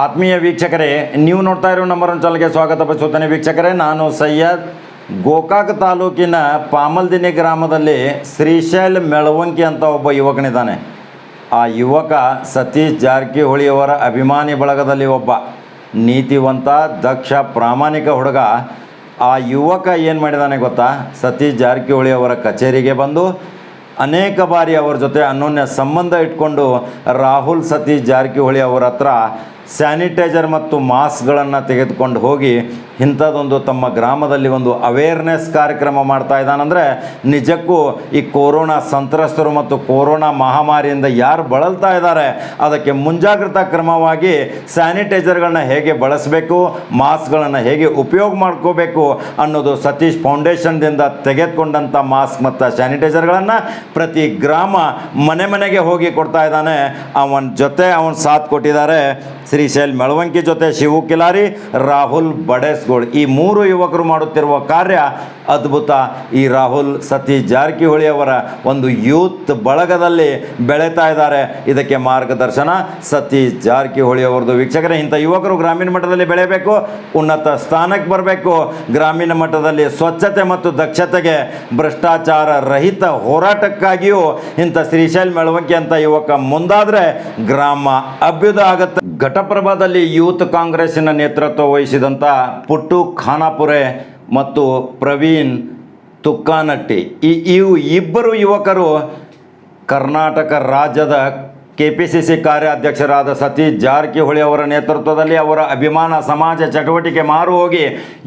ಆತ್ಮೀಯ ವೀಕ್ಷಕರೇ, ನೀವು ನೋಡ್ತಾ ಇರೋ ನಂಬರ್ ಒನ್ ಚಾನಲ್ಗೆ ಸ್ವಾಗತ ಬಯಸುತ್ತೇನೆ. ವೀಕ್ಷಕರೇ, ನಾನು ಸೈಯದ್. ಗೋಕಾಕ್ ತಾಲೂಕಿನ ಪಾಮಲ್ದಿನಿ ಗ್ರಾಮದಲ್ಲಿ ಶ್ರೀಶೈಲ್ ಮೆಳವಂಕಿ ಅಂತ ಒಬ್ಬ ಯುವಕನಿದ್ದಾನೆ. ಆ ಯುವಕ ಸತೀಶ್ ಜಾರಕಿಹೊಳಿಯವರ ಅಭಿಮಾನಿ ಬಳಗದಲ್ಲಿ ಒಬ್ಬ ನೀತಿವಂತ, ದಕ್ಷ, ಪ್ರಾಮಾಣಿಕ ಹುಡುಗ. ಆ ಯುವಕ ಏನು ಮಾಡಿದಾನೆ ಗೊತ್ತಾ? ಸತೀಶ್ ಜಾರಕಿಹೊಳಿಯವರ ಕಚೇರಿಗೆ ಬಂದು ಅನೇಕ ಬಾರಿ ಅವರ ಜೊತೆ ಅನ್ಯೋನ್ಯ ಸಂಬಂಧ ಇಟ್ಕೊಂಡು ರಾಹುಲ್ ಸತೀಶ್ ಜಾರಕಿಹೊಳಿ ಅವರ ಹತ್ರ ಸ್ಯಾನಿಟೈಸರ್ ಮತ್ತು ಮಾಸ್ಕ್ಗಳನ್ನು ತೆಗೆದುಕೊಂಡು ಹೋಗಿ ಇಂಥದ್ದೊಂದು ತಮ್ಮ ಗ್ರಾಮದಲ್ಲಿ ಒಂದು ಅವೇರ್ನೆಸ್ ಕಾರ್ಯಕ್ರಮ ಮಾಡ್ತಾ ಇದ್ದಾನಂದರೆ ನಿಜಕ್ಕೂ ಈ ಕೊರೋನಾ ಸಂತ್ರಸ್ತರು ಮತ್ತು ಕೊರೋನಾ ಮಹಾಮಾರಿಯಿಂದ ಯಾರು ಬಳಲ್ತಾ ಇದ್ದಾರೆ ಅದಕ್ಕೆ ಮುಂಜಾಗ್ರತಾ ಕ್ರಮವಾಗಿ ಸ್ಯಾನಿಟೈಸರ್ಗಳನ್ನ ಹೇಗೆ ಬಳಸಬೇಕು, ಮಾಸ್ಕ್ಗಳನ್ನು ಹೇಗೆ ಉಪಯೋಗ ಮಾಡ್ಕೋಬೇಕು ಅನ್ನೋದು ಸತೀಶ್ ಫೌಂಡೇಶನ್ದಿಂದ ತೆಗೆದುಕೊಂಡಂಥ ಮಾಸ್ಕ್ ಮತ್ತು ಸ್ಯಾನಿಟೈಸರ್ಗಳನ್ನು ಪ್ರತಿ ಗ್ರಾಮ ಮನೆ ಮನೆಗೆ ಹೋಗಿ ಕೊಡ್ತಾ ಇದ್ದಾನೆ. ಅವನ ಸಾಥ್ ಕೊಟ್ಟಿದ್ದಾರೆ ಶ್ರೀಶೈಲ್ ಮೆಳವಂಕಿ ಜೊತೆ ಶಿವು ಕಿಲಾರಿ, ರಾಹುಲ್ ಬಡೇಸ್ಗೋಳ್. ಈ ಮೂರು ಯುವಕರು ಮಾಡುತ್ತಿರುವ ಕಾರ್ಯ ಅದ್ಭುತ. ಈ ರಾಹುಲ್ ಸತೀಶ್ ಜಾರಕಿಹೊಳಿ ಅವರ ಒಂದು ಯೂತ್ ಬಳಗದಲ್ಲಿ ಬೆಳೀತಾ ಇದ್ದಾರೆ. ಇದಕ್ಕೆ ಮಾರ್ಗದರ್ಶನ ಸತೀಶ್ ಜಾರಕಿಹೊಳಿ ಅವರದು. ವೀಕ್ಷಕರೇ, ಇಂಥ ಯುವಕರು ಗ್ರಾಮೀಣ ಮಟ್ಟದಲ್ಲಿ ಬೆಳೆಯಬೇಕು, ಉನ್ನತ ಸ್ಥಾನಕ್ಕೆ ಬರಬೇಕು. ಗ್ರಾಮೀಣ ಮಟ್ಟದಲ್ಲಿ ಸ್ವಚ್ಛತೆ ಮತ್ತು ದಕ್ಷತೆಗೆ, ಭ್ರಷ್ಟಾಚಾರ ರಹಿತ ಹೋರಾಟಕ್ಕಾಗಿಯೂ ಇಂಥ ಶ್ರೀಶೈಲ್ ಮೆಳವಂಕಿ ಅಂತ ಯುವಕ ಮುಂದಾದರೆ ಗ್ರಾಮ ಅಭ್ಯುದಯ ಆಗುತ್ತೆ. ಘಟಪ್ರಭಾದಲ್ಲಿ ಯೂತ್ ಕಾಂಗ್ರೆಸ್ಸಿನ ನೇತೃತ್ವ ವಹಿಸಿದಂಥ ಪುಟ್ಟು ಖಾನಾಪುರೆ ಮತ್ತು ಪ್ರವೀಣ್ ತುಕ್ಕಾನಟ್ಟಿ, ಇವು ಇಬ್ಬರು ಯುವಕರು ಕರ್ನಾಟಕ ರಾಜ್ಯದ KPCC ಕಾರ್ಯಾಧ್ಯಕ್ಷರಾದ ಸತೀಶ್ ಜಾರಕಿಹೊಳಿ ಅವರ ನೇತೃತ್ವದಲ್ಲಿ ಅವರ ಅಭಿಮಾನ ಸಮಾಜ ಚಟುವಟಿಕೆ ಮಾರು ಹೋಗಿ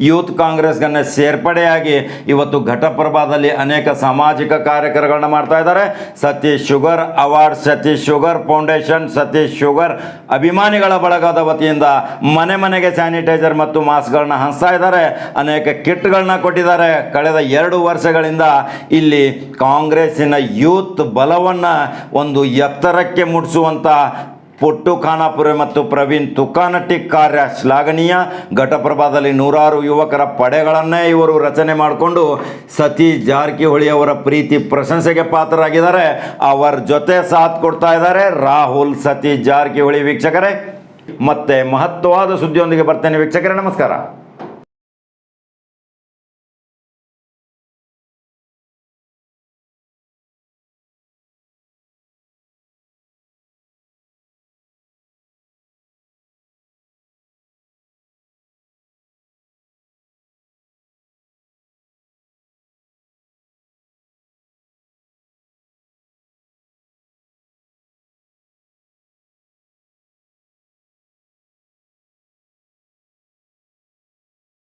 ಯೂತ್ ಕಾಂಗ್ರೆಸ್ಗನ್ನು ಸೇರ್ಪಡೆಯಾಗಿ ಇವತ್ತು ಘಟಪ್ರಭಾದಲ್ಲಿ ಅನೇಕ ಸಾಮಾಜಿಕ ಕಾರ್ಯಕ್ರಮಗಳನ್ನ ಮಾಡ್ತಾ ಇದ್ದಾರೆ. Satish sugar award, Satish sugar foundation, Satish sugar ಅಭಿಮಾನಿಗಳ ಬಳಗದ ವತಿಯಿಂದ ಮನೆ ಮನೆಗೆ ಸ್ಯಾನಿಟೈಸರ್ ಮತ್ತು ಮಾಸ್ಕ್ಗಳನ್ನ ಹಂಚ್ತಾ ಇದ್ದಾರೆ. ಅನೇಕ ಕಿಟ್ಗಳನ್ನ ಕೊಟ್ಟಿದ್ದಾರೆ. ಕಳೆದ 2 ವರ್ಷಗಳಿಂದ ಇಲ್ಲಿ ಕಾಂಗ್ರೆಸ್ಸಿನ ಯೂತ್ ಬಲವನ್ನು ಒಂದು ಎತ್ತರಕ್ಕೆ ಮುಟ್ಟಿಸುವಂಥ ಪುಟ್ಟು ಖಾನಾಪುರೆ ಮತ್ತು ಪ್ರವೀಣ್ ತುಕ್ಕಾನಟ್ಟಿ ಕಾರ್ಯ ಶ್ಲಾಘನೀಯ. ಘಟಪ್ರಭಾದಲ್ಲಿ 100 ಯುವಕರ ಪಡೆಗಳನ್ನೇ ಇವರು ರಚನೆ ಮಾಡಿಕೊಂಡು ಸತೀಶ್ ಜಾರಕಿಹೊಳಿ ಅವರ ಪ್ರೀತಿ ಪ್ರಶಂಸೆಗೆ ಪಾತ್ರರಾಗಿದ್ದಾರೆ. ಅವರ ಜೊತೆ ಸಾಥ್ ಕೊಡ್ತಾ ಇದ್ದಾರೆ ರಾಹುಲ್ ಸತೀಶ್ ಜಾರಕಿಹೊಳಿ. ವೀಕ್ಷಕರೇ, ಮತ್ತೆ ಮಹತ್ವವಾದ ಸುದ್ದಿಯೊಂದಿಗೆ ಬರ್ತೇನೆ. ವೀಕ್ಷಕರೇ, ನಮಸ್ಕಾರ.